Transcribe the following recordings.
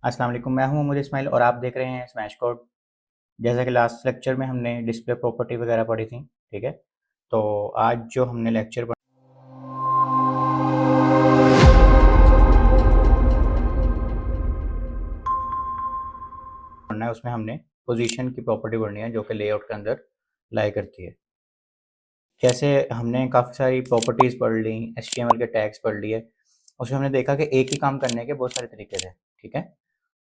अस्सलाम वालेकुम, मैं हूं मोहम्मद इस्माइल और आप देख रहे हैं स्मैश कोड। जैसा कि लास्ट लेक्चर में हमने डिस्प्ले प्रॉपर्टी वगैरह पढ़ी थी, ठीक है। तो आज जो हमने लेक्चर पढ़ना है उसमें हमने पोजीशन की प्रॉपर्टी पढ़नी है जो कि लेआउट के अंदर लाई करती है। जैसे हमने काफ़ी सारी प्रॉपर्टीज़ पढ़ ली, एचटीएमएल के टैग्स पढ़ लिए, उसमें हमने देखा कि एक ही काम करने के बहुत सारे तरीके थे, ठीक है।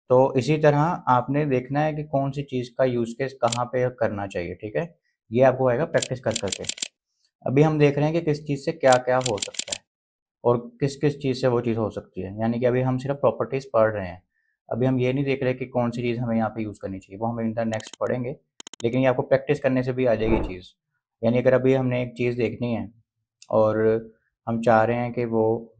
तो इसी तरह आपने देखना है कि कौन सी चीज़ का यूज़ केस कहाँ पे करना चाहिए, ठीक है। ये आपको आएगा प्रैक्टिस कर करके। अभी हम देख रहे हैं कि किस चीज़ से क्या-क्या हो सकता है और किस-किस चीज़ से वो चीज़ हो सकती है। यानी कि अभी हम सिर्फ़ प्रॉपर्टीज़ पढ़ रहे हैं। अभी हम ये नहीं देख रहे कि कौन-सी चीज़ हमें यहाँ पे यूज़ करनी चाहिए, वो हम इन द नेक्स्ट पढ़ेंगे। लेकिन ये आपको प्रैक्टिस करने से भी आ जाएगी चीज़। यानी अगर अभी हमने एक चीज़ देखनी है और हम चाह रहे हैं कि वो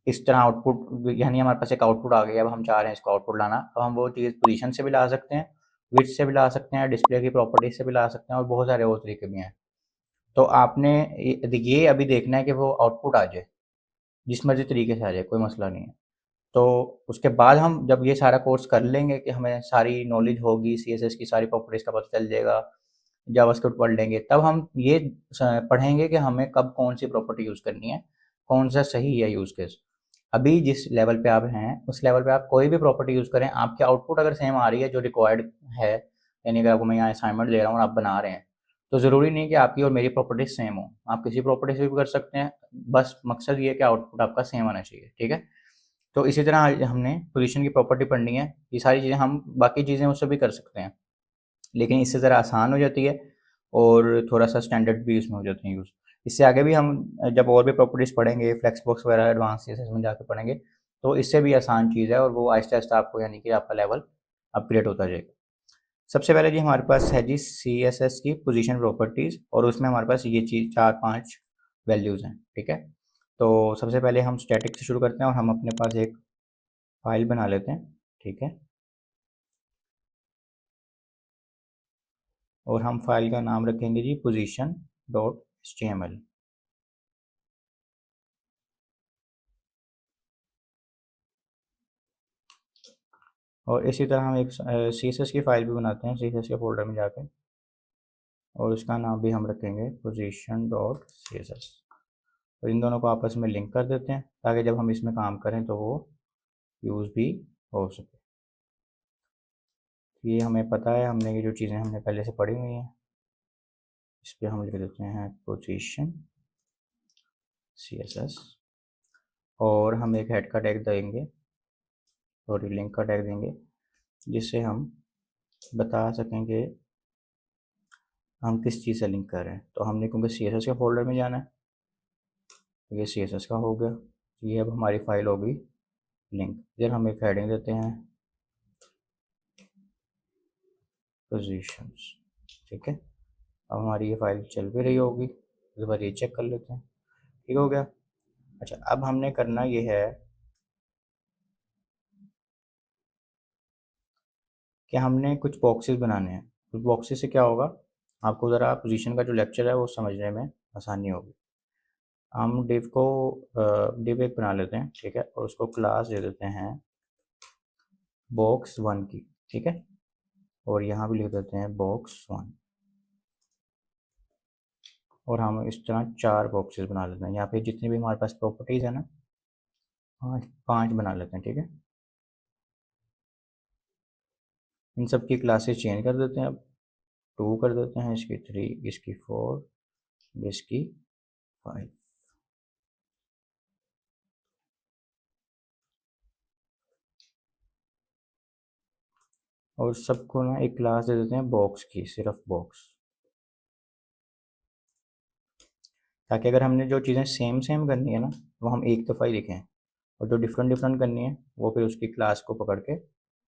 इस तरह आउटपुट, यानी हमारे पास एक आउटपुट आ गया, अब हम चाह रहे हैं इसको आउटपुट लाना, तो हम वो चीज़ पोज़ीशन से भी ला सकते हैं, विड्थ से भी ला सकते हैं, डिस्प्ले की प्रॉपर्टीज़ से भी ला सकते हैं और बहुत सारे और तरीके भी हैं। तो आपने ये अभी देखना है कि वो आउटपुट आ जाए, जिस मर्ज़ी तरीके से आ जाए, कोई मसला नहीं है। तो उसके बाद हम जब ये सारा कोर्स कर लेंगे कि हमें सारी नॉलेज होगी, सीएसएस की सारी प्रॉपर्टीज़ का पता चल जाएगा, जावास्क्रिप्ट पढ़ लेंगे, तब हम ये पढ़ेंगे कि हमें कब कौन सी प्रॉपर्टी यूज़ करनी है, कौन सा सही है यूज़ केस। अभी जिस लेवल पे आप हैं, उस लेवल पे आप कोई भी प्रॉपर्टी यूज़ करें, आपकी आउटपुट अगर सेम आ रही है जो रिक्वायर्ड है, यानी अगर आपको मैं यहाँ असाइनमेंट दे रहा हूँ और आप बना रहे हैं, तो ज़रूरी नहीं कि आपकी और मेरी प्रॉपर्टीज़ सेम हो। आप किसी प्रॉपर्टी से भी कर सकते हैं, बस मकसद ये है कि आउटपुट आपका सेम आना चाहिए, ठीक है। तो इसी तरह आज हमने पोजीशन की प्रॉपर्टी पढ़नी है। ये सारी चीज़ें हम बाकी चीज़ें उससे भी कर सकते हैं, लेकिन इससे ज़रा आसान हो जाती है और थोड़ा-सा स्टैंडर्ड भी इसमें हो जाते हैं यूज़। इससे आगे भी हम जब और भी प्रॉपर्टीज़ पढ़ेंगे, फ्लेक्सबॉक्स वगैरह एडवांस सीएसएस में जाके पढ़ेंगे, तो इससे भी आसान चीज़ है और वो आहिस्ता-आहिस्ता आपको, यानी कि आपका लेवल अपग्रेड होता जाएगा। सबसे पहले जी हमारे पास है जी सीएसएस की पोजीशन प्रॉपर्टीज़ और उसमें हमारे पास ये चीज़ 4-5 वैल्यूज़ हैं, ठीक है। तो सबसे पहले हम स्टैटिक से शुरू करते हैं और हम अपने पास एक फ़ाइल बना लेते हैं, ठीक है। और हम फ़ाइल का नाम रखेंगे जी position.html। और इसी तरह हम एक सीएसएस की फ़ाइल भी बनाते हैं सीएसएस के फ़ोल्डर में जाके, और उसका नाम भी हम रखेंगे position.css। और इन दोनों को आपस में लिंक कर देते हैं ताकि जब हम इसमें काम करें तो वो यूज़ भी हो सके। ये हमें पता है, हमने ये जो चीज़ें हमने पहले से पढ़ी हुई हैं, इस पर हम लिख देते हैं पोजीशन CSS। और हम एक हेड का टैग देंगे और लिंक का टैग देंगे, जिससे हम बता सकेंगे हम किस चीज़ से लिंक कर रहे हैं। तो हमने क्योंकि CSS के फोल्डर में जाना है, तो ये CSS का हो गया। ये अब हमारी फाइल होगी लिंक। फिर हम एक हेडिंग देते हैं पोजीशंस, ठीक है। अब हमारी ये फाइल चल भी रही होगी, एक बार ये चेक कर लेते हैं। ठीक हो गया। अच्छा, अब हमने करना ये है कि हमने कुछ बॉक्सेस बनाने हैं। उस बॉक्सेस से क्या होगा, आपको ज़रा पोजीशन का जो लेक्चर है वो समझने में आसानी होगी। हम डिव एक बना लेते हैं, ठीक है, और उसको क्लास दे देते हैं box1 की, ठीक है। और यहाँ भी लिख देते हैं box1। और हम इस तरह 4 बॉक्सेस बना लेते हैं। यहाँ पे जितनी भी हमारे पास प्रॉपर्टीज़ है ना, 5 बना लेते हैं, ठीक है। इन सब की क्लासेस चेंज कर देते हैं। अब 2 कर देते हैं, इसकी 3, इसकी 4, इसकी 5। और सबको ना एक क्लास दे देते हैं बॉक्स की, सिर्फ बॉक्स, ताकि अगर हमने जो चीज़ें सेम सेम करनी है ना, वो हम एक दफ़ा ही लिखें, और जो डिफरेंट डिफरेंट करनी है वो फिर उसकी क्लास को पकड़ के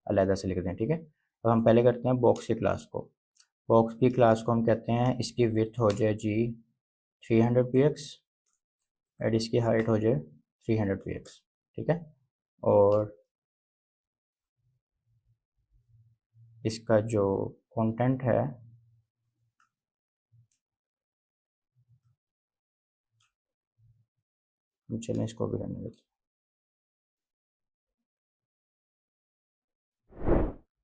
अलहदा से लिख दें, ठीक है। अब हम पहले करते हैं बॉक्स की क्लास को। बॉक्स की क्लास को हम कहते हैं इसकी विड्थ हो जाए जी 300 px, एंड इसकी हाइट हो जाए 300 px, ठीक है। और इसका जो कंटेंट है, चलें इसको भी रहने देते हैं।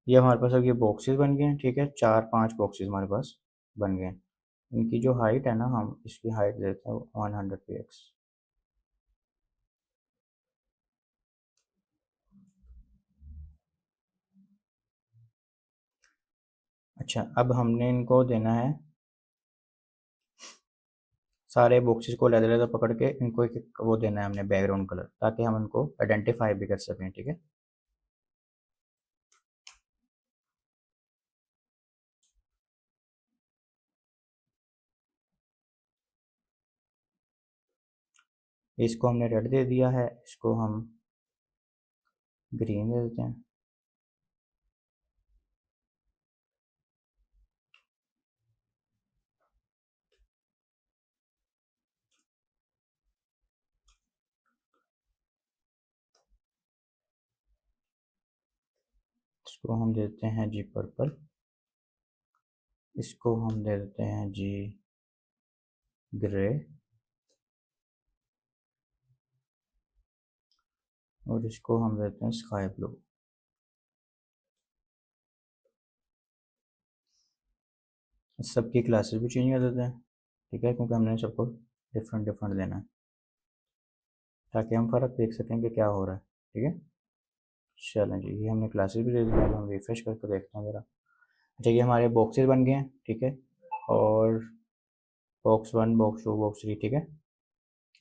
ये हमारे पास अब ये बॉक्सेस बन गए हैं, ठीक है, 4-5 बॉक्सेस हमारे पास बन गए हैं। इनकी जो हाइट है ना, हम इसकी हाइट देते हैं 100 px। अच्छा, अब हमने इनको देना है, सारे बॉक्सेस को अलग-अलग पकड़ के इनको एक-एक वो देना है हमने बैकग्राउंड कलर, ताकि हम इनको आइडेंटिफाई भी कर सकें, ठीक है। इसको हमने रेड दे दिया है, इसको हम ग्रीन दे देते हैं। इसको हम देते हैं जी पर्पल। इसको हम दे देते हैं जी ग्रे। और इसको हम देते हैं स्काई ब्लू। सबकी क्लासेस भी चेंज कर देते हैं, ठीक है, क्योंकि हमने सबको डिफरेंट डिफरेंट देना है, ताकि हम फ़र्क देख सकें कि क्या हो रहा है, ठीक है। चलें जी, ये हमने क्लासेस भी दे दी, अब हम रिफ्रेश करके देखते हैं ज़रा। अच्छा, ये हमारे बॉक्सेस बन गए हैं, ठीक है, और बॉक्स 1, बॉक्स 2, बॉक्स 3, ठीक है।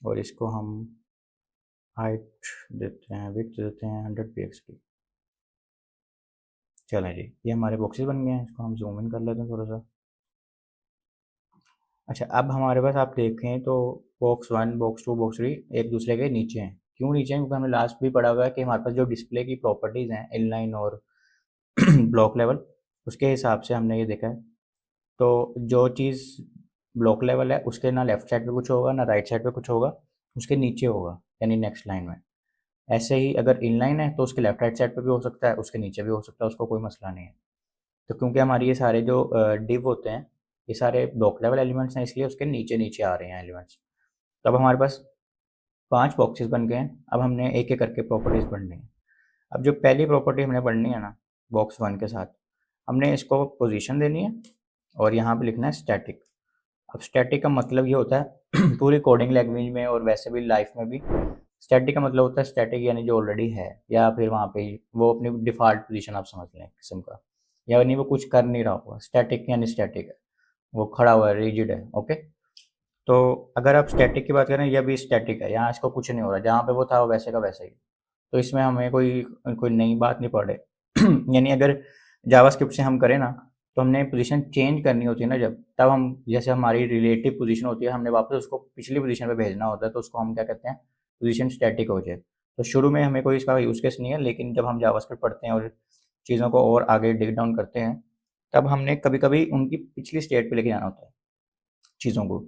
और इसको हम हाइट देते हैं, विड्थ देते हैं 100 px की। चलें जी, ये हमारे बॉक्सेस बन गए हैं, इसको हम जूम इन कर लेते हैं थोड़ा सा। अच्छा, अब हमारे पास आप देखें तो बॉक्स 1, बॉक्स 2, बॉक्स 3 एक दूसरे के नीचे हैं। क्यों नीचे हैं? क्योंकि हमने लास्ट भी पढ़ा हुआ है कि हमारे पास जो डिस्प्ले की प्रॉपर्टीज़ हैं इनलाइन और ब्लॉक लेवल, उसके हिसाब से हमने ये देखा है। तो जो चीज़ ब्लॉक लेवल है उसके ना लेफ्ट साइड पे कुछ होगा ना राइट साइड पे कुछ होगा, उसके नीचे होगा, यानी नेक्स्ट लाइन में। ऐसे ही अगर इनलाइन है तो उसके लेफ्ट राइट साइड पे भी हो सकता है, उसके नीचे भी हो सकता है, उसको कोई मसला नहीं है। तो क्योंकि हमारी ये सारे जो डिव होते हैं, ये सारे ब्लॉक लेवल एलिमेंट्स हैं, इसलिए उसके नीचे नीचे आ रहे हैं एलिमेंट्स। तो अब हमारे पास 5 बॉक्सेस बन गए हैं, अब हमने एक एक करके प्रॉपर्टीज़ पढ़नी है। अब जो पहली प्रॉपर्टी हमने पढ़नी है ना, बॉक्स 1 के साथ, हमने इसको पोजीशन देनी है और यहाँ पे लिखना है स्टैटिक। अब स्टैटिक का मतलब ये होता है पूरी कोडिंग लैंग्वेज में और वैसे भी लाइफ में भी स्टैटिक का मतलब होता है स्टैटिक यानी जो ऑलरेडी है, या फिर वहाँ पे ही वो अपनी डिफ़ॉल्ट पोजीशन आप समझ लें किस्म का, यानी वो कुछ कर नहीं रहा होगा। स्टैटिक यानी स्टैटिक है, वो खड़ा हुआ है, रिजिड है, ओके। तो अगर आप स्टैटिक की बात करें, ये भी स्टैटिक है, यहाँ इसको कुछ नहीं हो रहा, जहाँ पे वो था वो वैसे का वैसे ही। तो इसमें हमें कोई कोई नई बात नहीं पड़ रही यानी अगर जावास्क्रिप्ट से हम करें ना, तो हमने पोजीशन चेंज करनी होती है ना जब, तब हम जैसे हमारी रिलेटिव पोजीशन होती है, हमने वापस उसको पिछली पोजीशन पे भेजना होता है, तो उसको हम क्या कहते हैं, पोजीशन स्टैटिक हो जाए। तो शुरू में हमें कोई इसका यूज़ केस नहीं है, लेकिन जब हम जावास्क्रिप्ट पढ़ते हैं और चीज़ों को और आगे डिग डाउन करते हैं, तब हमने कभी-कभी उनकी पिछली स्टेट पे लेके जाना होता है चीज़ों को।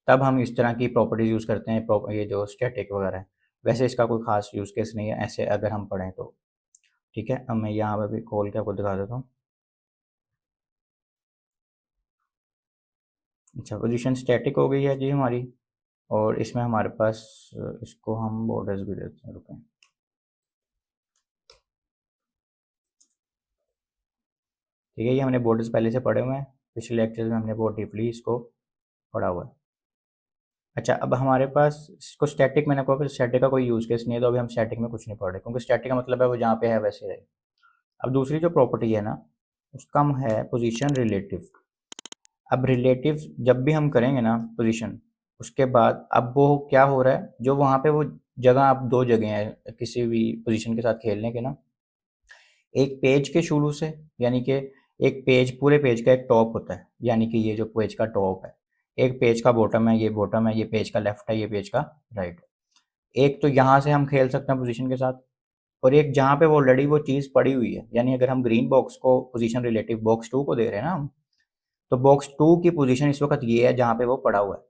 तब हम इस तरह की प्रॉपर्टीज़ यूज़ करते हैं, ये जो स्टैटिक वगैरह है। वैसे इसका कोई ख़ास यूज़ केस नहीं है, ऐसे अगर हम पढ़ें तो, ठीक है। अब मैं यहाँ पे भी खोल के आपको दिखा देता हूँ। अच्छा, पोजीशन स्टैटिक हो गई है जी हमारी, और इसमें हमारे पास इसको हम बॉर्डर्स भी देते हैं, रुकें। ठीक है, ये हमने बॉर्डर्स पहले से पढ़े हुए हैं, पिछले लेक्चर में हमने बहुत डीपली इसको पढ़ा हुआ है। अच्छा, अब हमारे पास इसको स्टैटिक, मैंने आपको स्टैटिक का कोई यूज़ केस नहीं है, तो अभी हम स्टैटिक में कुछ नहीं पढ़ रहे, क्योंकि स्टैटिक का मतलब है वो जहाँ पे है वैसे रहे। अब दूसरी जो प्रॉपर्टी है ना, उसका हम है पोजीशन रिलेटिव। अब रिलेटिव जब भी हम करेंगे ना पोजीशन, उसके बाद अब वो क्या हो रहा है, जो वहाँ पे वो जगह, अब 2 जगह हैं किसी भी पोजीशन के साथ खेलने के ना। एक पेज के शुरू से, यानी कि एक पेज, पूरे पेज का एक टॉप होता है, यानी कि ये जो पेज का टॉप है। एक पेज का बॉटम है, ये बॉटम है, ये पेज का लेफ्ट है, ये पेज का राइट है। एक तो यहाँ से हम खेल सकते हैं पोजीशन के साथ, और एक जहाँ पे वो ऑलरेडी वो चीज़ पड़ी हुई है, यानी अगर हम ग्रीन बॉक्स को पोजीशन रिलेटिव बॉक्स 2 को दे रहे हैं ना हम, तो बॉक्स 2 की पोजीशन इस वक़्त ये है जहाँ पे वो पड़ा हुआ है।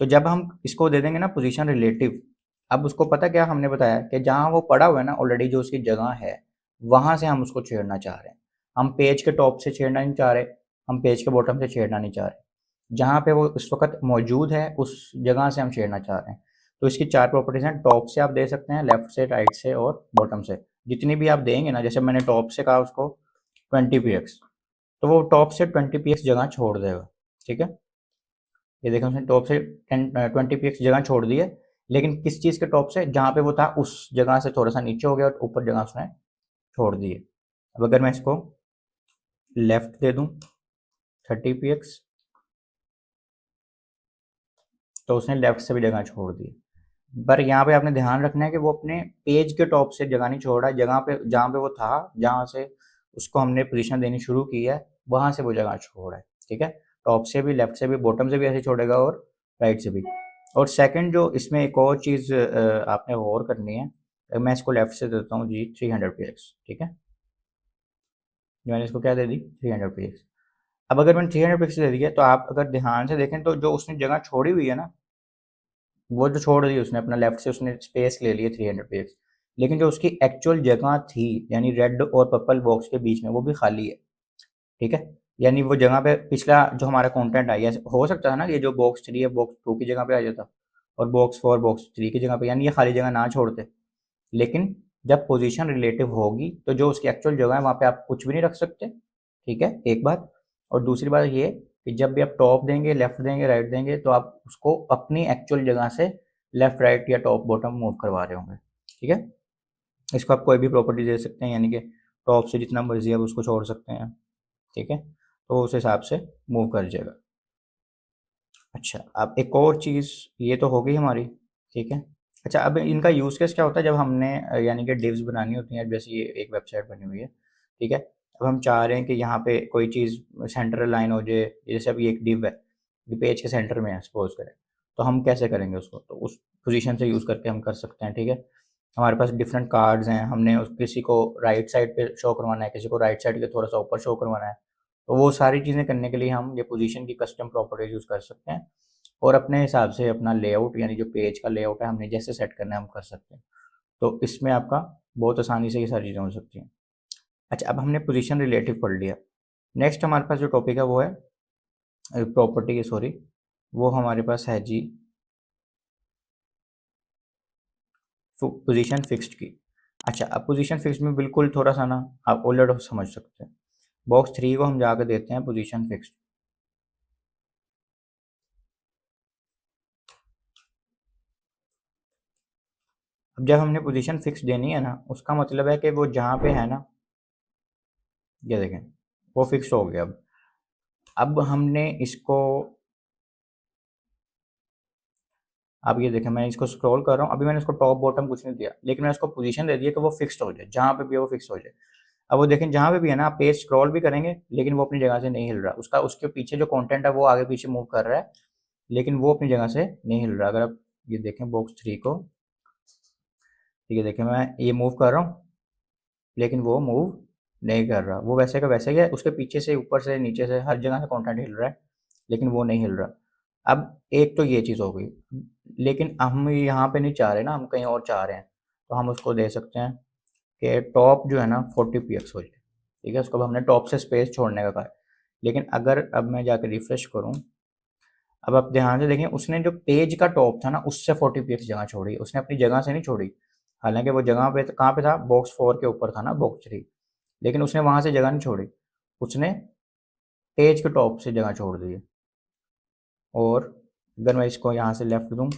तो जब हम इसको दे देंगे ना पोजीशन रिलेटिव, अब उसको पता क्या हमने बताया कि जहाँ वो पड़ा हुआ है ना ऑलरेडी, जो उसकी जगह है, वहाँ से हम उसको छेड़ना चाह रहे हैं। हम पेज के टॉप से छेड़ना नहीं चाह रहे, हम पेज के बॉटम से छेड़ना नहीं चाह रहे। जहाँ पे वो इस वक़्त मौजूद है उस जगह से हम छेड़ना चाह रहे हैं। तो इसकी 4 प्रॉपर्टीज़ हैं, टॉप से आप दे सकते हैं, लेफ्ट से, राइट से और बॉटम से। जितनी भी आप देंगे ना, जैसे मैंने टॉप से कहा उसको, 20 px, तो वो टॉप से 20 px जगह छोड़ देगा। ठीक है, ये देखो उसने टॉप से 20 px जगह छोड़ दी है, लेकिन किस चीज़ के टॉप से, जहाँ पे वो था उस जगह से थोड़ा सा नीचे हो गया और ऊपर जगह उसने छोड़ दी है। अब अगर मैं इसको लेफ्ट दे दूँ 30 px, तो उसने लेफ्ट से भी जगह छोड़ दी। पर यहाँ पे आपने ध्यान रखना है कि वो अपने पेज के टॉप से जगह नहीं छोड़ रहा है, जगह पे जहाँ पे वो था, जहाँ से उसको हमने पोजीशन देनी शुरू की है, वहाँ से वो जगह छोड़ रहा है। ठीक है, टॉप से भी, लेफ्ट से भी, बॉटम से भी ऐसे छोड़ेगा और राइट से भी। और सेकंड जो इसमें एक और चीज़ आपने गौर करनी है, मैं इसको लेफ्ट से देता हूँ जी 300 px। ठीक है, मैंने इसको क्या दे दी 300 px। अब अगर मैंने 300 px दे दिया, तो आप अगर ध्यान से देखें तो जो उसने जगह छोड़ी हुई है ना, वो जो छोड़ दी उसने अपना लेफ्ट से, उसने स्पेस ले लिए 300 px, लेकिन जो उसकी एक्चुअल जगह थी यानी रेड और पर्पल बॉक्स के बीच में, वो भी खाली है। ठीक है, यानी वो जगह पे पिछला जो हमारा कंटेंट आई है, हो सकता है ना ये जो बॉक्स 3 है बॉक्स 2 की जगह पे आ जाता, और बॉक्स 4 बॉक्स 3 की जगह पे, यानी ये खाली जगह ना छोड़ते। लेकिन जब पोजीशन रिलेटिव होगी तो जो उसकी एक्चुअल जगह है वहाँ पे आप कुछ भी नहीं रख सकते। ठीक है, एक बात। और दूसरी बात ये कि जब भी आप टॉप देंगे, लेफ्ट देंगे, राइट देंगे, तो आप उसको अपनी एक्चुअल जगह से लेफ्ट, राइट या टॉप बॉटम मूव करवा रहे होंगे। ठीक है, इसको आप कोई भी प्रॉपर्टी दे सकते हैं, यानी कि टॉप से जितना मर्जी आप उसको छोड़ सकते हैं। ठीक है, तो उस हिसाब से मूव कर जाएगा। अच्छा, अब एक और चीज़, ये तो हो गई हमारी। ठीक है, अच्छा अब इनका यूज़ केस क्या होता है जब हमने यानी कि डिव्स बनानी होती हैं, जैसे ये एक वेबसाइट बनी हुई है। ठीक है, अब हम चाह रहे हैं कि यहाँ पे कोई चीज़ सेंटर लाइन हो जाए, जैसे अभी एक डिव है, ये पेज के सेंटर में है सपोज करें, तो हम कैसे करेंगे उसको, तो उस पोजीशन से यूज़ करके हम कर सकते हैं। ठीक है, हमारे पास डिफरेंट कार्ड्स हैं, हमने किसी को राइट साइड पे शो करवाना है, किसी को राइट साइड के थोड़ा सा ऊपर शो करवाना है, तो वो सारी चीज़ें करने के लिए हम ये पोजीशन की कस्टम प्रॉपर्टीज यूज़ कर सकते हैं, और अपने हिसाब से अपना लेआउट यानी जो पेज का लेआउट है हमने जैसे सेट करना है हम कर सकते हैं। तो इसमें आपका बहुत आसानी से ये सारी चीज़ें हो सकती हैं। अच्छा, अब हमने पोजीशन रिलेटिव पढ़ लिया। नेक्स्ट हमारे पास जो टॉपिक है वो है प्रॉपर्टी की, सॉरी, वो हमारे पास है जी पोजीशन फिक्स्ड की। अच्छा, अब पोजीशन फिक्स्ड में बिल्कुल थोड़ा सा ना आप उलट समझ सकते हैं। बॉक्स 3 को हम जाकर देते हैं पोजीशन फिक्स्ड। अब जब हमने पोजीशन फिक्स देनी है ना, उसका मतलब है कि वो जहाँ पे है ना, ये देखें वो फिक्स हो गया। अब हमने इसको, अब ये देखें मैं इसको स्क्रॉल कर रहा हूँ, अभी मैंने इसको टॉप बॉटम कुछ नहीं दिया, लेकिन मैंने इसको पोजीशन दे दिया कि वो फिक्स्ड हो जाए, जहाँ पे भी है वो फिक्स हो जाए। अब वो देखें जहाँ पे भी है ना, आप पेज स्क्रॉल भी करेंगे लेकिन वो अपनी जगह से नहीं हिल रहा, उसका उसके पीछे जो कंटेंट है वो आगे पीछे मूव कर रहा है, लेकिन वो अपनी जगह से नहीं हिल रहा। अगर आप ये देखें बॉक्स 3 को, ठीक है, देखें मैं ये मूव कर रहा हूँ लेकिन वो मूव नहीं कर रहा, वो वैसे का वैसे ही है, उसके पीछे से, ऊपर से, नीचे से, हर जगह से कंटेंट हिल रहा है लेकिन वो नहीं हिल रहा। अब एक तो ये चीज़ हो गई, लेकिन हम यहाँ पे नहीं चाह रहे ना, हम कहीं और चाह रहे हैं, तो हम उसको दे सकते हैं कि टॉप जो है ना 40 px हो जाए। ठीक है, उसको अब हमने टॉप से स्पेस छोड़ने का कहा है। लेकिन अगर अब मैं जाकर रिफ्रेश करूँ, अब आप ध्यान से देखें, उसने जो पेज का टॉप था ना उससे 40 px जगह छोड़ी, उसने अपनी जगह से नहीं छोड़ी। हालांकि वो जगह पे कहाँ पे था, बॉक्स 4 के ऊपर था ना, बॉक्स 3, लेकिन उसने वहाँ से जगह नहीं छोड़ी, उसने पेज के टॉप से जगह छोड़ दी है। और अगर मैं इसको यहाँ से लेफ्ट दूँ,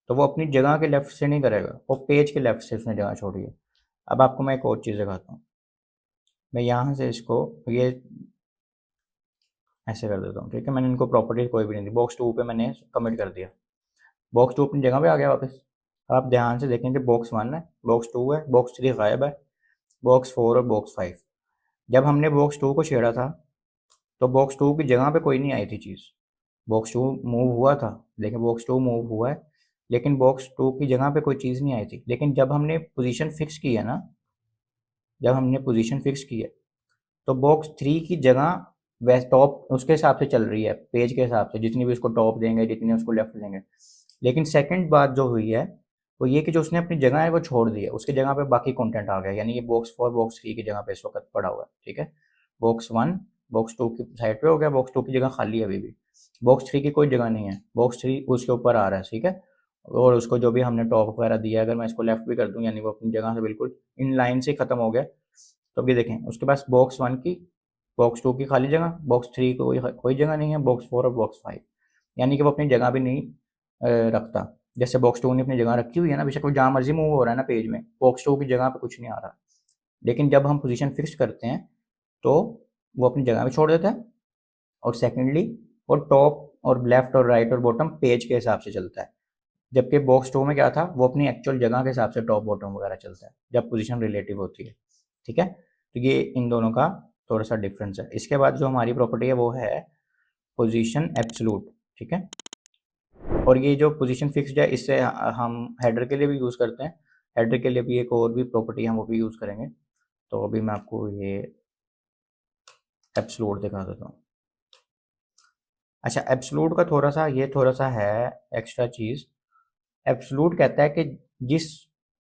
तो वो अपनी जगह के लेफ्ट से नहीं करेगा, वो पेज के लेफ्ट से उसने जगह छोड़ी है। अब आपको मैं एक और चीज़ दिखाता हूँ, मैं यहाँ से इसको ये ऐसे कर देता हूँ। ठीक है, मैंने इनको प्रॉपर्टी कोई भी नहीं दी, बॉक्स 2 पे मैंने कमिट कर दिया, बॉक्स 2 अपनी जगह पे आ गया वापस। आप ध्यान से देखेंगे बॉक्स 1 है, बॉक्स 2 है, बॉक्स 3 गायब है, बॉक्स 4 और बॉक्स 5। जब हमने बॉक्स 2 को छेड़ा था तो बॉक्स 2 की जगह पे कोई नहीं आई थी चीज़, बॉक्स 2 मूव हुआ था, लेकिन बॉक्स 2 मूव हुआ है, लेकिन बॉक्स 2 की जगह पे कोई चीज़ नहीं आई थी। लेकिन जब हमने पोजीशन फिक्स की है ना, जब हमने पोजीशन फिक्स की है, तो बॉक्स 3 की जगह वैसे टॉप उसके हिसाब से चल रही है, पेज के हिसाब से, जितनी भी उसको टॉप देंगे, जितनी उसको लेफ्ट देंगे। लेकिन सेकंड बात जो हुई है वो ये कि जो उसने अपनी जगह है वो छोड़ दी है, उसकी जगह पे बाकी कंटेंट आ गया, यानी ये बॉक्स 4 बॉक्स 3 की जगह पे इस वक्त पड़ा हुआ है। ठीक है, बॉक्स 1 बॉक्स 2 की साइड पे हो गया, बॉक्स 2 की जगह खाली है अभी भी, बॉक्स 3 की कोई जगह नहीं है, बॉक्स 3 उसके ऊपर आ रहा है। ठीक है, और उसको जो भी हमने टॉप वगैरह दिया है, अगर मैं इसको लेफ्ट भी कर दूं, यानी वो अपनी जगह से बिल्कुल इन लाइन से ख़त्म हो गया, तो अब ये देखें उसके पास बॉक्स 1 की, बॉक्स 2 की खाली जगह, बॉक्स 3 की कोई जगह नहीं है, बॉक्स 4 और बॉक्स 5, यानी कि वो अपनी जगह भी नहीं रखता। जैसे बॉक्स 2 ने अपनी जगह रखी हुई है ना, बेशक वो जहाँ मर्जी मूव हो रहा है ना पेज में, बॉक्स 2 की जगह पे कुछ नहीं आ रहा। लेकिन जब हम पोजीशन फिक्स करते हैं तो वो अपनी जगह पे छोड़ देता है। और सेकेंडली वो टॉप और लेफ्ट और राइट और बॉटम पेज के हिसाब से चलता है, जबकि बॉक्स 2 में क्या था, वो अपनी एक्चुअल जगह के हिसाब से टॉप बॉटम वगैरह चलता है जब पोजीशन रिलेटिव होती है। ठीक है, तो ये इन दोनों का थोड़ा सा डिफरेंस है। इसके बाद जो हमारी प्रॉपर्टी है वो है पोजीशन एब्सोल्यूट। ठीक है, और ये जो पोजीशन फिक्स्ड है इससे हम हेडर के लिए भी यूज़ करते हैं। हेडर के लिए भी एक और भी प्रॉपर्टी हम वो भी यूज़ करेंगे। तो अभी मैं आपको ये एब्सोल्यूट दिखा देता हूँ। अच्छा, एब्सोल्यूट का थोड़ा सा है एक्स्ट्रा चीज़। एब्सोल्यूट कहता है कि जिस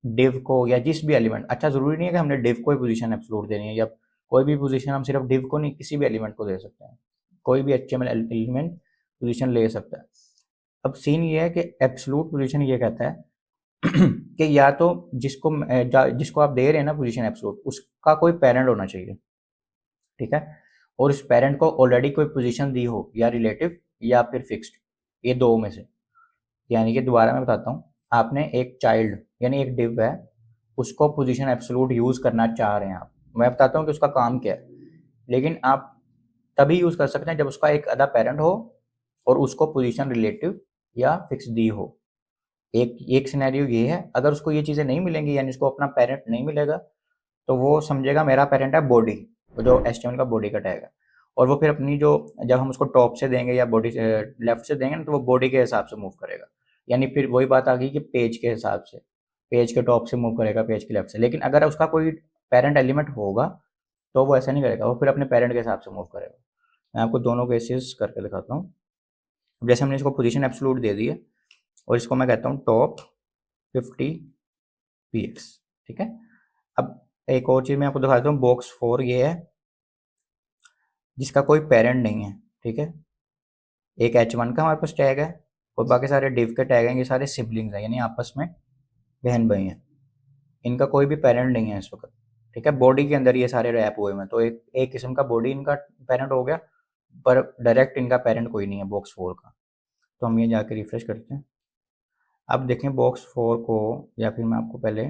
डिव को या जिस भी एलिमेंट, अच्छा ज़रूरी नहीं है कि हमने डिव को ही पोजीशन एब्सोल्यूट देनी है, या कोई भी पोजीशन हम सिर्फ डिव को नहीं किसी भी एलिमेंट को दे सकते हैं। कोई भी एचटीएमएल एलिमेंट पोजीशन ले सकता है। अब सीन ये है कि एब्सोल्यूट पोजीशन ये कहता है कि या तो जिसको आप दे रहे हैं ना पोजीशन एब्सोल्यूट, उसका कोई पेरेंट होना चाहिए। ठीक है, और उस पेरेंट को ऑलरेडी कोई पोजीशन दी हो, या रिलेटिव या फिर फिक्स्ड, ये दो में से। यानी कि दोबारा मैं बताता हूँ, आपने एक चाइल्ड यानी एक डिव है, उसको पोजीशन एब्सोल्यूट यूज़ करना चाह रहे हैं आप। मैं बताता हूँ कि उसका काम क्या है, लेकिन आप तभी यूज़ कर सकते हैं जब उसका एक अदा पेरेंट हो और उसको पोजीशन रिलेटिव या फिक्स दी हो। एक एक सिनेरियो ये है, अगर उसको ये चीज़ें नहीं मिलेंगी यानी उसको अपना पेरेंट नहीं मिलेगा, तो वो समझेगा मेरा पेरेंट है बॉडी, वो जो एचटीएमएल का बॉडी का टैग है। और वो फिर अपनी जो, जब हम उसको टॉप से देंगे या बॉडी से लेफ्ट से देंगे ना, तो वो बॉडी के हिसाब से मूव करेगा। यानी फिर वही बात आ गई कि पेज के हिसाब से, पेज के टॉप से मूव करेगा पेज के लेफ्ट से। लेकिन अगर उसका कोई पेरेंट एलिमेंट होगा तो वो ऐसा नहीं करेगा, वो फिर अपने पेरेंट के हिसाब से मूव करेगा। मैं आपको दोनों केसेस करके दिखाता हूँ। जैसे हमने इसको पोजीशन एब्सोल्यूट दे दी है और इसको मैं कहता हूँ टॉप 50 px। ठीक है, अब एक और चीज़ मैं आपको दिखाता हूँ। बॉक्स 4 ये है जिसका कोई पेरेंट नहीं है। ठीक है, एक H1 का हमारे पास टैग है और बाकी सारे डिव के टैग हैं, ये सारे सिबलिंग्स हैं यानी आपस में बहन भाई हैं। इनका कोई भी पेरेंट नहीं है इस वक्त। ठीक है, बॉडी के अंदर ये सारे रैप हुए हुए हैं, तो एक एक किस्म का बॉडी इनका पेरेंट हो गया, पर डायरेक्ट इनका पेरेंट कोई नहीं है बॉक्स 4 का। तो हम ये जाके रिफ्रेश करते हैं। अब देखें बॉक्स 4 को, या फिर मैं आपको पहले,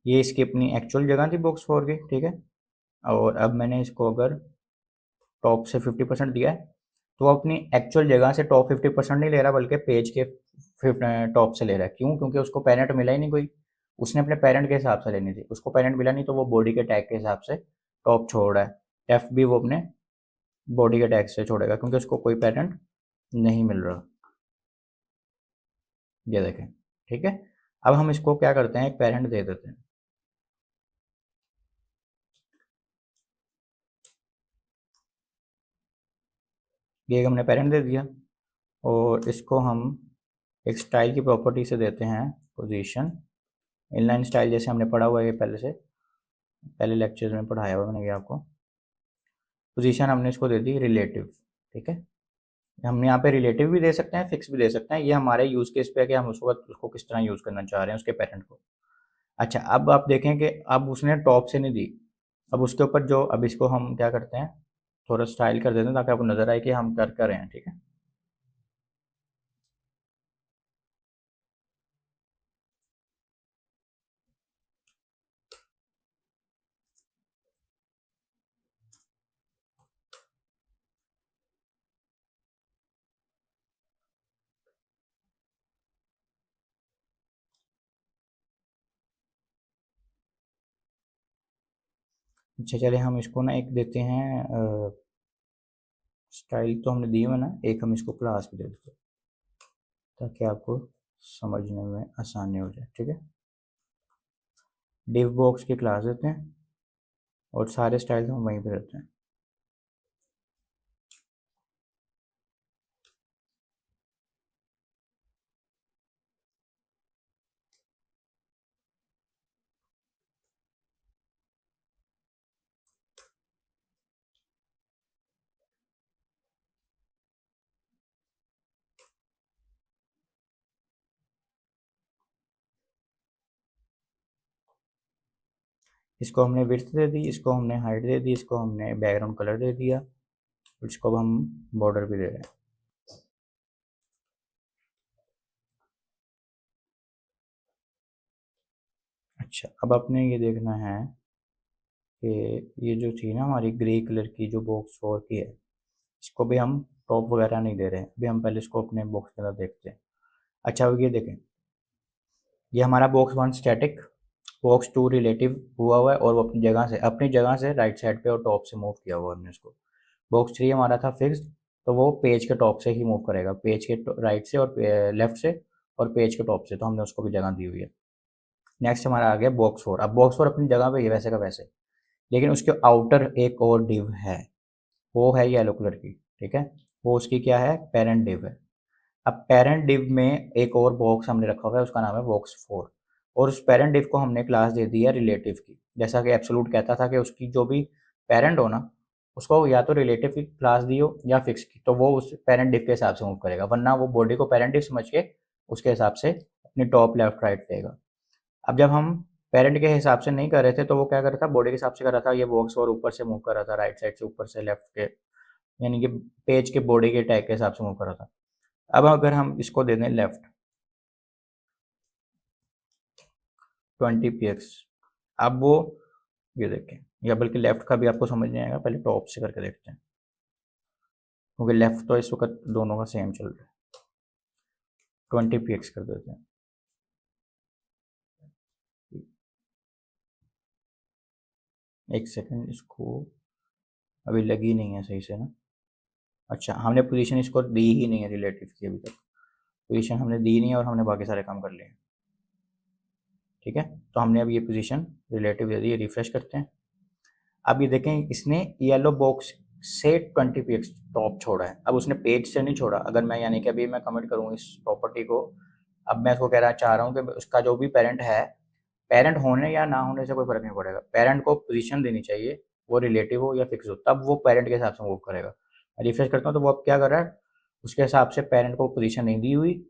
ये इसकी अपनी एक्चुअल जगह थी बॉक्स 4 की। ठीक है, और अब मैंने इसको अगर टॉप से 50% दिया है, तो वो अपनी एक्चुअल जगह से टॉप 50% नहीं ले रहा, बल्कि पेज के टॉप से ले रहा है। क्यों? क्योंकि उसको पेरेंट मिला ही नहीं कोई, उसने अपने पेरेंट के हिसाब से लेनी थी, उसको पेरेंट मिला नहीं, तो वो बॉडी के टैग के हिसाब से टॉप छोड़ रहा है। लेफ्ट भी वो अपने बॉडी के टैग से छोड़ेगा क्योंकि उसको कोई पेरेंट नहीं मिल रहा। ये देखें। ठीक है, अब हम इसको क्या करते हैं, एक पेरेंट दे देते हैं। ये हमने पेरेंट दे दिया, और इसको हम एक स्टाइल की प्रॉपर्टी से देते हैं पोजीशन इनलाइन स्टाइल, जैसे हमने पढ़ा हुआ है पहले से, पहले लेक्चर्स में पढ़ाया हुआ मैंने ये आपको। पोजीशन हमने इसको दे दी रिलेटिव। ठीक है, हम यहाँ पे रिलेटिव भी दे सकते हैं, फिक्स भी दे सकते हैं, ये हमारे यूज़ केस पे है कि हम उसको किस तरह यूज़ करना चाह रहे हैं उसके पेरेंट को। अच्छा, अब आप देखें कि अब उसने टॉप से नहीं दी, अब उसके ऊपर जो, अब इसको हम क्या करते हैं, थोड़ा स्टाइल कर देते हैं ताकि आपको नज़र आए कि हम कर रहे हैं। ठीक है, अच्छा चलिए हम इसको ना एक देते हैं, स्टाइल तो हमने दी हुआ ना, एक हम इसको क्लास भी दे देते हैं ताकि आपको समझने में आसानी हो जाए। ठीक है, डिव बॉक्स की क्लास देते हैं और सारे स्टाइल हम वहीं पे देते हैं। इसको हमने विड्थ दे दी, इसको हमने हाइट दे दी, इसको हमने बैकग्राउंड कलर दे दिया, इसको अब हम बॉर्डर भी दे रहे हैं। अच्छा, अब आपने ये देखना है कि ये जो थी ना हमारी ग्रे कलर की जो बॉक्स 4 की है, इसको भी हम टॉप वगैरह नहीं दे रहे हैं, अभी हम पहले इसको अपने बॉक्स के अंदर देखते हैं। अच्छा, अब ये देखें, ये हमारा बॉक्स 1 स्टैटिक, बॉक्स 2 रिलेटिव हुआ है और वो अपनी जगह से राइट साइड पे और टॉप से मूव किया हुआ है हमने इसको। बॉक्स 3 हमारा था फिक्स्ड, तो वो पेज के टॉप से ही मूव करेगा, पेज के राइट से और लेफ्ट से और पेज के टॉप से, तो हमने उसको भी जगह दी हुई है। नेक्स्ट हमारा आ गया बॉक्स 4। अब बॉक्स 4 अपनी जगह पे ही है वैसे का वैसे, लेकिन उसके आउटर एक और डिव है, वो है येलो कलर की, ठीक है। वो उसकी क्या है, पेरेंट डिव है। अब पेरेंट डिव में एक और बॉक्स हमने रखा हुआ है, उसका नाम है बॉक्स 4, और उस पेरेंट डिव को हमने क्लास दे दी है रिलेटिव की। जैसा कि एब्सोल्यूट कहता था कि उसकी जो भी पेरेंट हो ना, उसको या तो रिलेटिव की क्लास दी हो या फिक्स की, तो वो उस पेरेंट डिव के हिसाब से मूव करेगा, वरना वो बॉडी को पेरेंट डिव समझ के उसके हिसाब से अपनी टॉप लेफ्ट राइट देगा। अब जब हम पेरेंट के हिसाब से नहीं कर रहे थे, तो वो क्या कर रहा था, बॉडी के हिसाब से कर रहा था, ये बॉक्स और ऊपर से मूव कर रहा था, राइट साइड से ऊपर से लेफ्ट के, यानी कि पेज के बॉडी के टैग के हिसाब से मूव कर रहा था। अब अगर हम इसको दे दें लेफ्ट 20 px, अब वो, ये देखें, या बल्कि लेफ्ट का भी आपको समझ नहीं आएगा, पहले टॉप से करके देखते हैं, क्योंकि लेफ्ट तो इस वक्त दोनों का सेम चल रहा है। 20 px कर देते हैं। एक सेकंड, इसको अभी लगी नहीं है सही से ना। अच्छा, हमने पोजीशन इसको दी ही नहीं है रिलेटिव की, अभी तक पोजीशन हमने दी नहीं है और हमने बाकी सारे काम कर लिए हैं, ठीक है। तो हमने अब ये पोजीशन रिलेटिव दे दी है, रिफ्रेश करते हैं। अब ये देखें, इसने येलो बॉक्स से 20 px टॉप छोड़ा है, अब उसने पेज से नहीं छोड़ा। अगर मैं, यानी कि अभी मैं कमेंट करूँ इस प्रॉपर्टी को, अब मैं इसको कह रहा चाह रहा हूँ कि उसका जो भी पेरेंट है, पेरेंट होने या ना होने से कोई फर्क नहीं पड़ेगा, पेरेंट को पोजीशन देनी चाहिए, वो रिलेटिव हो या फिक्स हो, तब वो पेरेंट के हिसाब से मूव करेगा। मैं रिफ्रेश करता हूँ तो वो अब क्या कर रहा है, उसके हिसाब से पेरेंट को पोजीशन नहीं दी हुई,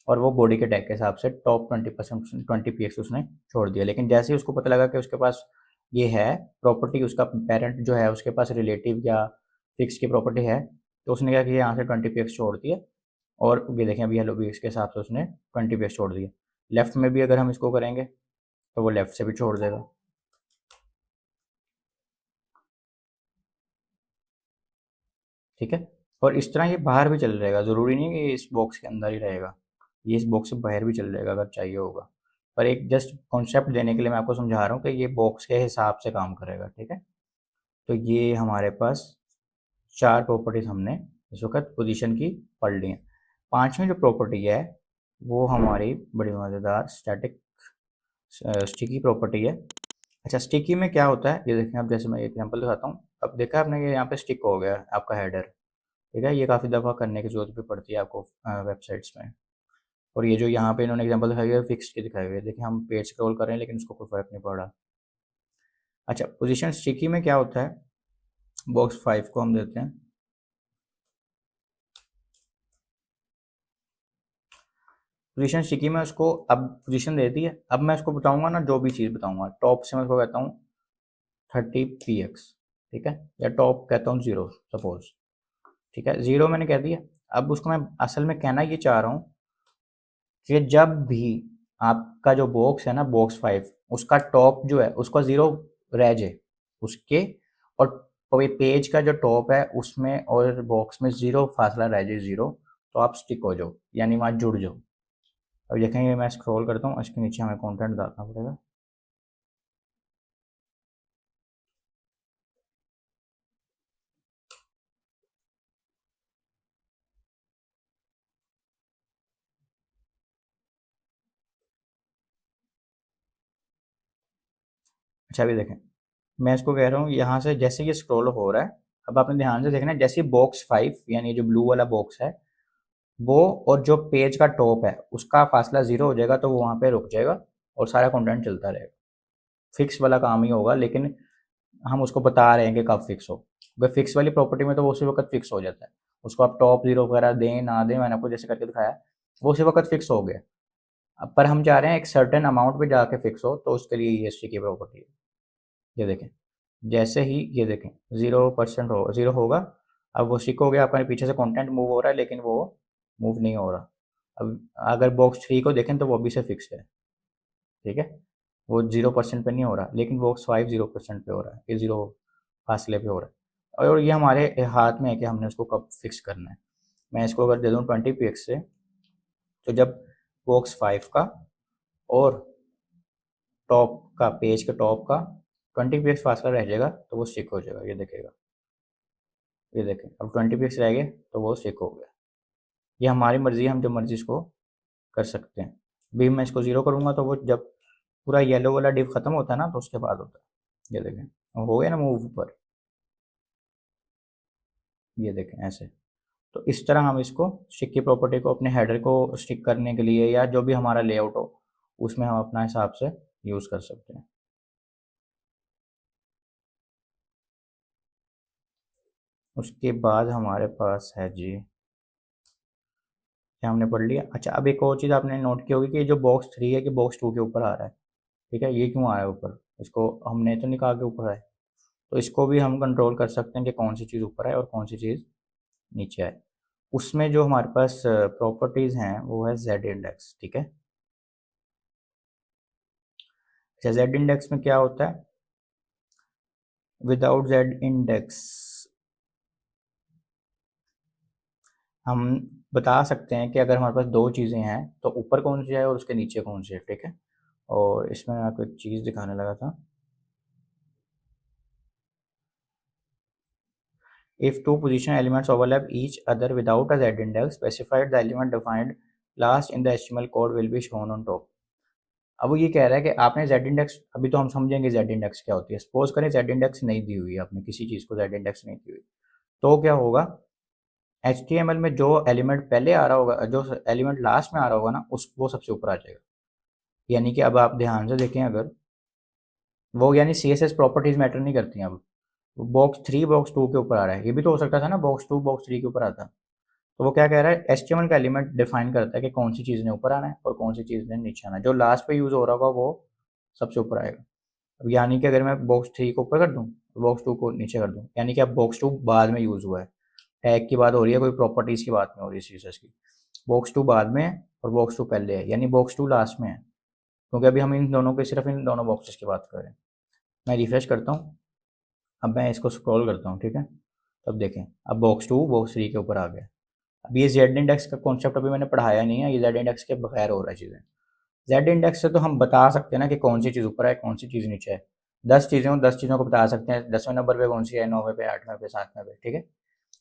और वो बॉडी के टैग के हिसाब से टॉप 20% 20 px उसने छोड़ दिया। लेकिन जैसे ही उसको पता लगा कि उसके पास ये है प्रॉपर्टी, उसका पेरेंट जो है उसके पास रिलेटिव या फिक्स की प्रॉपर्टी है, तो उसने क्या किया, यहाँ से 20 px छोड़ दिया, और ये देखें अभी येलो px के हिसाब से उसने 20 px छोड़ दिया। लेफ्ट में भी अगर हम इसको करेंगे तो वो लेफ्ट से भी छोड़ देगा, ठीक है। और इस तरह ये बाहर भी चल रहेगा, ज़रूरी नहीं कि ये इस बॉक्स के अंदर ही रहेगा, ये इस बॉक्स से बाहर भी चल जाएगा अगर चाहिए होगा। पर एक जस्ट कॉन्सेप्ट देने के लिए मैं आपको समझा रहा हूँ कि ये बॉक्स के हिसाब से काम करेगा, ठीक है। तो ये हमारे पास 4 प्रॉपर्टीज़ हमने इस वक्त पोजीशन की पढ़ ली हैं। 5वीं जो प्रॉपर्टी है वो हमारी बड़ी मज़ेदार स्टैटिक स्टिकी प्रॉपर्टी है। अच्छा, स्टिकी में क्या होता है, ये देखें, अब जैसे मैं एग्जांपल दिखाता हूँ। अब देखा आपने, ये यहाँ पे स्टिक हो गया है आपका हेडर, ठीक है। ये काफ़ी दफ़ा करने की ज़रूरत भी पड़ती है आपको वेबसाइट्स में। और ये जो यहाँ पे इन्होंने एग्जांपल दिखाई है फिक्स के दिखाए हुए हैं, देखिए हम पेज स्क्रॉल कर रहे हैं लेकिन उसको कोई फ़र्क नहीं पड़ रहा। अच्छा, पोजीशन स्टिकी में क्या होता है, बॉक्स 5 को हम देते हैं। पोजीशन स्टिकी में उसको अब पोजीशन दे दी है। अब मैं उसको बताऊंगा ना, जो भी चीज़ बताऊंगा, टॉप से मैं उसको कहता हूँ 30 px, ठीक है, या टॉप कहता हूँ 0 सपोज, ठीक है, 0 मैंने कह दिया। अब उसको मैं असल में कहना ये चाह रहा हूँ कि जब भी आपका जो बॉक्स है ना, बॉक्स 5, उसका टॉप जो है उसका 0 रह जाए उसके, और ये पेज का जो टॉप है उसमें और बॉक्स में 0 फासला रह जाए, 0, तो आप स्टिक हो जाओ, यानी वहाँ जुड़ जाओ। अब देखेंगे, मैं स्क्रॉल करता हूँ, इसके नीचे हमें कंटेंट डालना पड़ेगा। अच्छा, अभी देखें, मैं इसको कह रहा हूँ यहाँ से जैसे ये स्क्रॉल हो रहा है, अब आपने ध्यान से देखना है, जैसे बॉक्स 5 यानी जो ब्लू वाला बॉक्स है वो, और जो पेज का टॉप है उसका फासला 0 हो जाएगा, तो वो वहाँ पे रुक जाएगा और सारा कंटेंट चलता रहेगा। फिक्स वाला काम ही होगा, लेकिन हम उसको बता रहे हैं कि कब फिक्स हो। वह फिक्स वाली प्रॉपर्टी में तो वो उसी वक्त फिक्स हो जाता है, उसको आप टॉप 0 वगैरह दें ना दें, मैंने आपको जैसे करके दिखाया, वो उसी वक्त फिक्स हो गया। अब पर हम चाह रहे हैं एक सर्टेन अमाउंट पे जाके फिक्स हो, तो उसके लिए ये स्टिकी प्रॉपर्टी है। ये देखें, जैसे ही ये देखें 0% हो 0 होगा, अब वो टिक हो गया, आपका पीछे से कंटेंट मूव हो रहा है लेकिन वो मूव नहीं हो रहा। अब अगर बॉक्स 3 को देखें तो वो अभी से फिक्स्ड है, ठीक है? वो 0% पे नहीं हो रहा, लेकिन बॉक्स 5 0% पे हो रहा है, ये 0 फासले पे हो रहा है और ये हमारे हाथ में है कि हमने उसको कब फिक्स करना है। मैं इसको अगर दे दूँ 20 px से, तो जब बॉक्स 5 का और टॉप का पेज के टॉप का 20 px फासला रह जाएगा तो वो स्टिक हो जाएगा, ये देखेगा, ये देखें अब 20 px रह गए तो वो स्टिक हो गया। ये हमारी मर्ज़ी है, हम जो मर्ज़ी इसको कर सकते हैं। अभी मैं इसको 0 करूँगा तो वो जब पूरा येलो वाला डिव खत्म होता है ना तो उसके बाद होता है, ये देखें हो गया ना मूव ऊपर, ये देखें ऐसे। तो इस तरह हम इसको स्टिक की प्रॉपर्टी को अपने हेडर को स्टिक करने के लिए या जो भी हमारा लेआउट हो उसमें हम अपना हिसाब से यूज़ कर सकते हैं। उसके बाद हमारे पास है जी, क्या हमने पढ़ लिया। अच्छा, अब एक और चीज़ आपने नोट की होगी कि जो बॉक्स 3 है कि बॉक्स 2 के ऊपर आ रहा है, ठीक है? ये क्यों आ रहा है ऊपर? इसको हमने तो नहीं कहा कि ऊपर आए, तो इसको भी हम कंट्रोल कर सकते हैं कि कौन सी चीज़ ऊपर आए और कौन सी चीज़ नीचे आए। उसमें जो हमारे पास प्रॉपर्टीज़ हैं वो है जेड इंडेक्स, ठीक है? अच्छा, जेड इंडेक्स में क्या होता है? विदाउट जेड इंडेक्स हम बता सकते हैं कि अगर हमारे पास दो चीज़ें हैं तो ऊपर कौन सी है और उसके नीचे कौन सी है, ठीक है? और इसमें मैं आपको एक चीज़ दिखाने लगा था। If two position elements overlap each other without a z-index specified, the element defined last in the HTML code will be shown on top। अब वो ये कह रहा है कि आपने z इंडेक्स, अभी तो हम समझेंगे z इंडेक्स क्या होती है। सपोज करें z इंडेक्स नहीं दी हुई है, आपने किसी चीज़ को z इंडेक्स नहीं दी हुई, तो क्या होगा? HTML में जो एलिमेंट पहले आ रहा होगा, जो एलिमेंट लास्ट में आ रहा होगा ना, उस वो सबसे ऊपर आ जाएगा। यानी कि अब आप ध्यान से देखें, अगर वो यानी CSS प्रॉपर्टीज मैटर नहीं करती हैं अब। बॉक्स 3 बॉक्स 2 के ऊपर आ रहा है, ये भी तो हो सकता था ना बॉक्स 2 बॉक्स 3 के ऊपर आता। तो वो क्या कह रहा है? HTML का एलिमेंट डिफाइन करता है कि कौन सी चीज़ ने ऊपर आना है और कौन सी चीज़ ने नीचे आना है। जो लास्ट पे यूज़ हो रहा होगा वो सबसे ऊपर आएगा। अब यानी कि अगर मैं बॉक्स 3 को ऊपर कर दूँ, बॉक्स 2 को नीचे कर दूँ, यानी कि अब बॉक्स 2 बाद में यूज़ हुआ है। टैग की बात हो रही है, कोई प्रॉपर्टीज़ की बात नहीं हो रही है CSS की। बॉक्स 2 बाद में है और बॉक्स 2 पहले है, यानी बॉक्स 2 लास्ट में है, क्योंकि अभी हम इन दोनों के सिर्फ इन दोनों बॉक्सेस की बात कर रहे हैं। मैं रिफ्रेश करता हूँ, अब मैं इसको स्क्रॉल करता हूँ, ठीक है? अब देखें, अब बॉक्स 2 बॉक्स 3 के ऊपर आ गया। अब ये जेड इंडेक्स का कॉन्सेप्ट अभी मैंने पढ़ाया नहीं है, ये जेड इंडेक्स के बगैर हो रहा है चीज़ें। जेड इंडेक्स से तो हम बता सकते हैं ना कि कौन सी चीज़ ऊपर है, कौन सी चीज़ नीचे है। 10 चीज़ें हों, 10 चीज़ों को बता सकते हैं, 10वें नंबर पे कौन सी है, 9वें पे, 8वें पे, 7वें पे, ठीक है?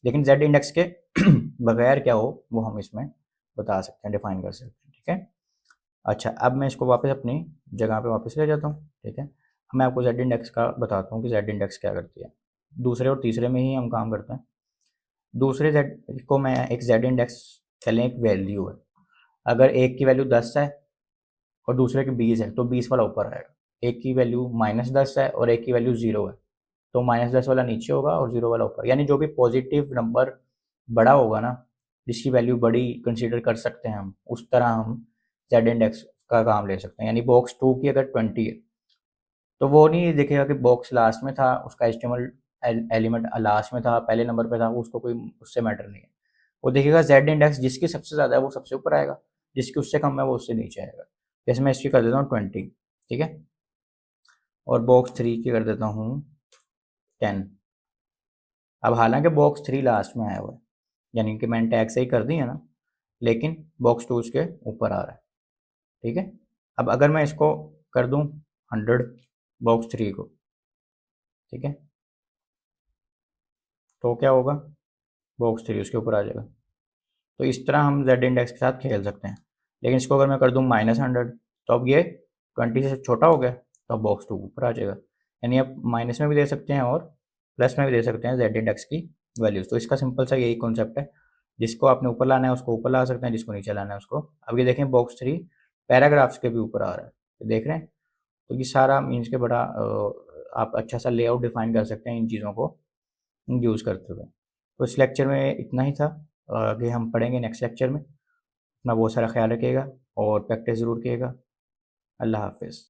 लेकिन जेड इंडेक्स के बगैर क्या हो वो हम इसमें बता सकते हैं, डिफाइन कर सकते हैं, ठीक है? अच्छा, अब मैं इसको वापस अपनी जगह पे वापस ले जाता हूँ, ठीक है? अब मैं आपको जेड इंडेक्स का बताता हूँ कि जेड इंडेक्स क्या करती है। दूसरे और तीसरे में ही हम काम करते हैं। दूसरे जेड को मैं एक जेड इंडेक्स कह लें, एक वैल्यू है। अगर एक की वैल्यू 10 है और दूसरे की 20 है तो 20 वाला ऊपर आएगा। एक की वैल्यू -10 है और एक की वैल्यू 0 है तो -10 वाला नीचे होगा और 0 वाला ऊपर। यानी जो भी पॉजिटिव नंबर बड़ा होगा ना, जिसकी वैल्यू बड़ी कंसीडर कर सकते हैं हम, उस तरह हम जेड इंडेक्स का काम ले सकते हैं। यानी बॉक्स 2 की अगर 20 है तो वो नहीं देखेगा कि बॉक्स लास्ट में था, उसका एचटीएमएल एलिमेंट लास्ट में था, पहले नंबर पे था, उसको कोई उससे मैटर नहीं है। वो देखेगा जेड इंडेक्स जिसकी सबसे ज़्यादा है वो सबसे ऊपर आएगा, जिसकी उससे कम है वो उससे नीचे आएगा। जैसे मैं इसकी कर देता हूँ 20, ठीक है? और बॉक्स 3 की कर देता हूँ 10। अब हालांकि बॉक्स 3 लास्ट में आया हुआ है, यानी कि मैंने टैग सही कर दी है ना, लेकिन बॉक्स 2 उसके ऊपर आ रहा है, ठीक है? अब अगर मैं इसको कर दूँ 100 बॉक्स 3 को, ठीक है, तो क्या होगा? बॉक्स 3 उसके ऊपर आ जाएगा। तो इस तरह हम जेड इंडेक्स के साथ खेल सकते हैं। लेकिन इसको अगर मैं कर दूँ -100 तो अब ये 20 से छोटा हो गया, तो अब बॉक्स 2 ऊपर आ जाएगा। यानी आप माइनस में भी दे सकते हैं और प्लस में भी दे सकते हैं जेड इंडेक्स की वैल्यूज़। तो इसका सिंपल सा यही कॉन्सेप्ट है, जिसको आपने ऊपर लाना है उसको ऊपर ला सकते हैं, जिसको नीचे लाना है उसको। अब ये देखें बॉक्स 3 पैराग्राफ्स के भी ऊपर आ रहा है, तो देख रहे हैं? तो ये सारा मीन्स के बड़ा आप अच्छा सा लेआउट डिफाइन कर सकते हैं इन चीज़ों को यूज़ करते हुए। तो इस लेक्चर में इतना ही था, आगे हम पढ़ेंगे नेक्स्ट लेक्चर में। अपना बहुत सारा ख्याल रखिएगा और प्रैक्टिस ज़रूर कीजिएगा। अल्लाह हाफ़िज़।